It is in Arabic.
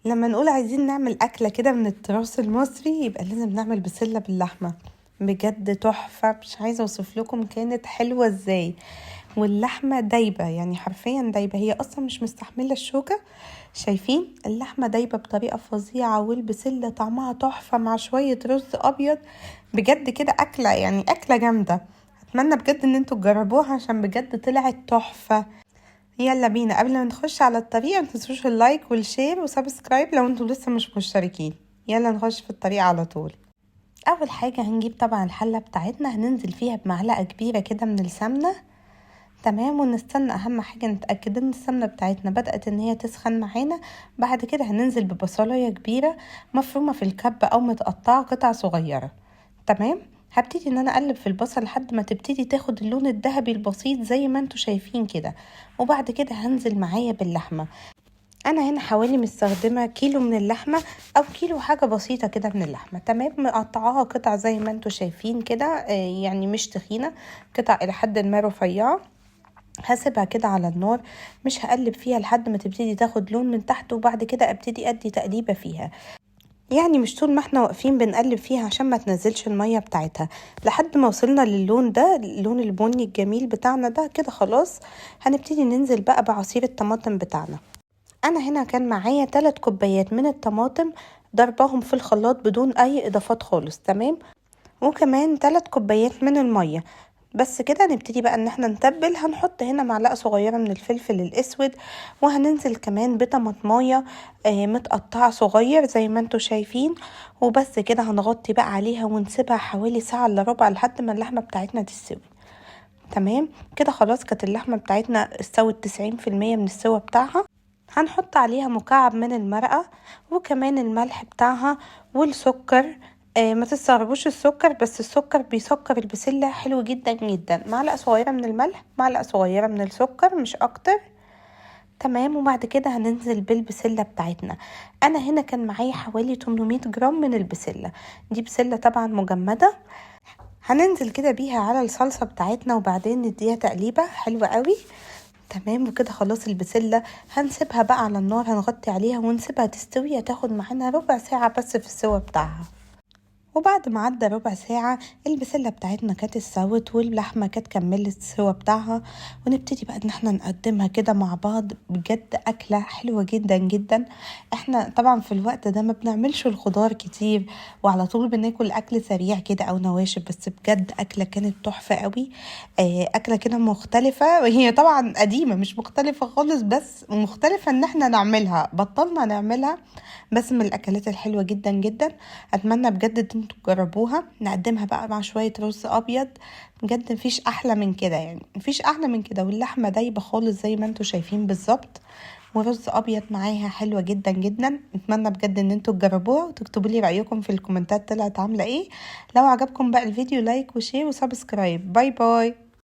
لما نقول عايزين نعمل أكلة كده من التراث المصري يبقى لازم نعمل بسلة باللحمة. بجد تحفة، مش عايزة اوصف لكم كانت حلوة ازاي. واللحمة دايبة، يعني حرفيا دايبة، هي اصلا مش مستحملة الشوكة. شايفين اللحمة دايبة بطريقة فظيعة، والبسلة طعمها تحفة مع شوية رز ابيض. بجد كده أكلة، يعني أكلة جامدة. اتمنى بجد ان انتوا تجربوها عشان بجد طلعت تحفة. يلا بينا، قبل ما نخش على الطريقة متنسوش اللايك والشير وسبسكرايب لو انتوا لسه مش مشتركين. يلا نخش في الطريقة على طول. اول حاجة هنجيب طبعا الحلة بتاعتنا، هننزل فيها بمعلقة كبيرة كده من السمنة. تمام، ونستنى اهم حاجة نتأكد ان السمنة بتاعتنا بدأت ان هي تسخن معانا. بعد كده هننزل ببصلاية كبيرة مفرومة في الكب او متقطعة قطع صغيرة. تمام. هبتدي ان انا اقلب في البصل لحد ما تبتدي تاخد اللون الذهبي البسيط زي ما انتوا شايفين كده. وبعد كده هنزل معايا باللحمة. انا هنا حوالي مستخدمة كيلو من اللحمة، او كيلو حاجة بسيطة كده من اللحمة. تمام، مقطعاها قطع زي ما انتوا شايفين كده، يعني مش تخينة، قطع الى حد ما رفيعة. هسيبها كده على النار، مش هقلب فيها لحد ما تبتدي تاخد لون من تحت، وبعد كده ابتدي ادي تقليبة فيها. يعني مش طول ما احنا واقفين بنقلب فيها عشان ما تنزلش المية بتاعتها. لحد ما وصلنا للون ده، اللون البني الجميل بتاعنا ده كده خلاص. هنبتدي ننزل بقى بعصير الطماطم بتاعنا. انا هنا كان معايا 3 كوبايات من الطماطم، ضربهم في الخلاط بدون اي اضافات خالص. تمام. وكمان 3 كوبايات من المية. بس كده نبتدي بقى ان احنا نتبل. هنحط هنا معلقة صغيرة من الفلفل الاسود، وهننزل كمان بطماطمايه متقطعة صغير زي ما انتوا شايفين. وبس كده هنغطي بقى عليها ونسيبها حوالي ساعة الا ربع لحد ما اللحمة بتاعتنا تستوي. تمام كده خلاص، كانت اللحمة بتاعتنا استوت 90% من السوا بتاعها. هنحط عليها مكعب من المرقة، وكمان الملح بتاعها والسكر. ما تستغربوش السكر، بس السكر بيسكر البسلة حلو جدا جدا. معلقة صغيرة من الملح، معلقة صغيرة من السكر، مش اكتر. تمام. وبعد كده هننزل بالبسلة بتاعتنا. انا هنا كان معايا حوالي 800 جرام من البسلة. دي بسلة طبعا مجمدة. هننزل كده بيها على الصلصة بتاعتنا، وبعدين نديها تقليبة حلوة قوي. تمام. وكده خلاص البسلة هنسيبها بقى على النار، هنغطي عليها ونسيبها تستوي، هتاخد معانا ربع ساعة بس في السوا بتاعها. وبعد ما عدى ربع ساعة البسلة بتاعتنا كانت استوت، واللحمة كانت كملت السوا بتاعها. ونبتدي بقى ان احنا نقدمها كده مع بعض. بجد اكلة حلوة جدا جدا. احنا طبعا في الوقت ده ما بنعملش الخضار كتير، وعلى طول بناكل اكل سريع كده او نواشف، بس بجد اكلة كانت تحفة قوي. اكلة كده مختلفة، هي طبعا قديمة مش مختلفة خالص، بس مختلفة ان احنا نعملها، بطلنا نعملها. بس من الاكلات الحلوة جدا جدا. اتمنى بجد ان انتوا تجربوها. نقدمها بقى مع شوية رز ابيض. بجد مفيش احلى من كده، يعني مفيش احلى من كده، واللحمة دايبة خالص زي ما انتوا شايفين بالظبط. ورز ابيض معاها حلوة جدا جدا. اتمنى بجد ان انتوا تجربوها وتكتبوا لي رايكم في الكومنتات طلعت عاملة ايه. لو عجبكم بقى الفيديو لايك وشير وسبسكرايب. باي باي.